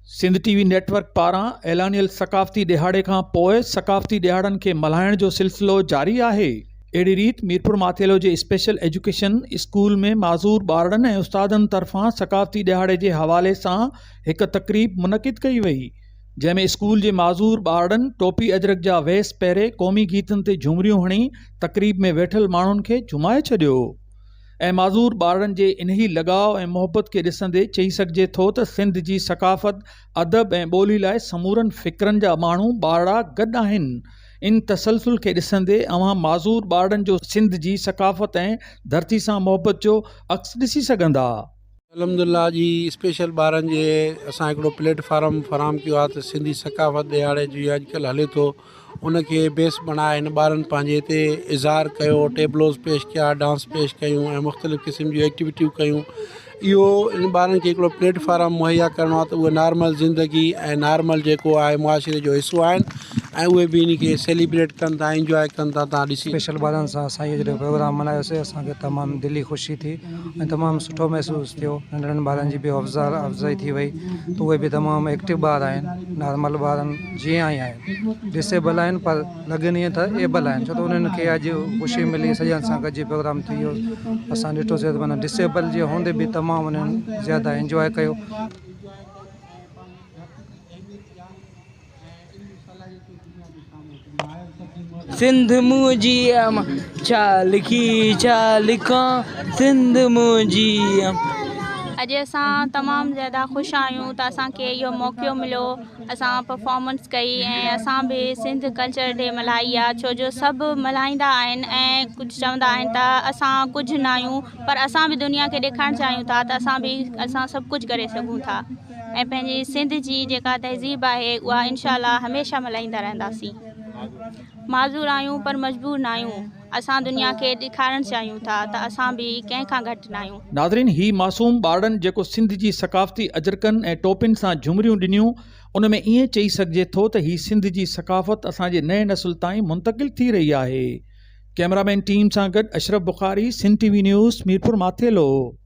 Sindh TV network पारां ऐलानियल सकाफ़ती दिहाड़े खां पोइ सकाफ़ती दिहाड़नि खे मल्हाइण जो सिलसिलो जारी आहे। अहिड़ी रीति मीरपुर माथेलो जे स्पेशल एजुकेशन स्कूल में माज़ूर ॿारनि ऐं उस्तादनि तरफ़ां सकाफ़ती दिहाड़े जे हवाले सां हिकु तक़रीब मुनक़िद कई वई, जंहिंमें स्कूल जे माज़ूर ॿारनि टोपी अजरक जा वेस पहिरे क़ौमी गीतनि ते झुमरियूं हणी तक़रीब में वेठल माण्हुनि खे झुमाए छॾियो। ऐं माज़ूर ॿारनि जे इन्ही लगाव ऐं मोहबत खे ॾिसंदे चई सघिजे थो त सिंध जी सकाफ़त, अदब ऐं ॿोली लाइ समूरनि फ़िक्रनि जा माण्हू ॿारड़ा गॾु आहिनि। इन तसलसल खे ॾिसंदे अवां माज़ूर ॿारनि जो सिंध जी सकाफ़त ऐं धरती सां मोहबत जो अक्स ॾिसी सघंदा। अलहमदिल्ला जी स्पेशल ॿारनि जे असां हिकिड़ो प्लेटफॉर्म फराहम कयो आहे त सिंधी सकाफ़त दिहाड़े जी अॼुकल्ह हले थो, उनखे बेस बणाए हिन ॿारनि पंहिंजे हिते इज़हार कयो, टेबलोज़ पेश कया, डांस पेश कयूं ऐं मुख़्तलिफ़ क़िस्म जूं एक्टिविटियूं कयूं। इहो इन ॿारनि खे हिकिड़ो प्लेटफॉर्म मुहैया करिणो आहे त उहे नॉर्मल ज़िंदगी ऐं नॉर्मल जेको आहे मुआशिरे जो हिसो आहिनि ऐं उहे बि इन खे सेलिब्रेट कनि था, इंजॉय कनि था। तव्हां ॾिसी स्पेशल ॿारनि सां असां इहो जॾहिं प्रोग्राम मल्हायोसीं असांखे तमामु दिली ख़ुशी थी ऐं तमामु सुठो महसूसु थियो। नंढड़नि ॿारनि जी बि अफ़ज़ाई थी वई त उहे बि तमामु एक्टिव ॿार आहिनि। नॉर्मल ॿारनि जीअं ई आहिनि, डिसेबल आहिनि पर लॻनि ईअं त एबल आहिनि, छो त उन्हनि खे अॼु ख़ुशी मिली सॼनि सां गॾिजी प्रोग्राम थी वियो। असां ॾिठोसीं त माना डिसेबल जे हूंदे बि तमामु उन्हनि ज़्यादा इंजॉय कयो। सिंध मुंहिंजी छा लिखी छा लिखां, सिंध मुंहिंजी। अॼु असां तमामु ज़्यादा ख़ुशि आहियूं त असांखे इहो मौक़ो मिलियो, असां परफॉर्मेंस कई ऐं असां बि सिंध कल्चर डे मल्हाई आहे। छो जो सभु मल्हाईंदा आहिनि ऐं कुझु चवंदा आहिनि त असां कुझु न आहियूं, पर असां बि दुनिया खे ॾेखारणु चाहियूं था त असां सभु कुझु करे सघूं था ऐं पंहिंजी सिंध जी जेका तहज़ीब आहे उहा इंशाअल्लाह हमेशह मल्हाईंदा रहंदासीं। माज़ूर आहियूं पर मजबूर न आहियूं, असां दुनिया खे ॾेखारणु चाहियूं था त असां बि कंहिंखां घटि न आहियूं। नाज़रीन, ही मासूम ॿारनि जेको सिंध जी सकाफ़ती अजरकनि ऐं टोपियुनि सां झुमरियूं ॾिनियूं, उन में ईअं चई सघिजे थो त ही सिंध जी सकाफ़त असांजे नए नस्ल ताईं मुंतक़िल थी रही आहे। कैमरामैन टीम सां गॾु अशरफ बुखारी, सिंध टीवी न्यूज़, मीरपुर माथेलो।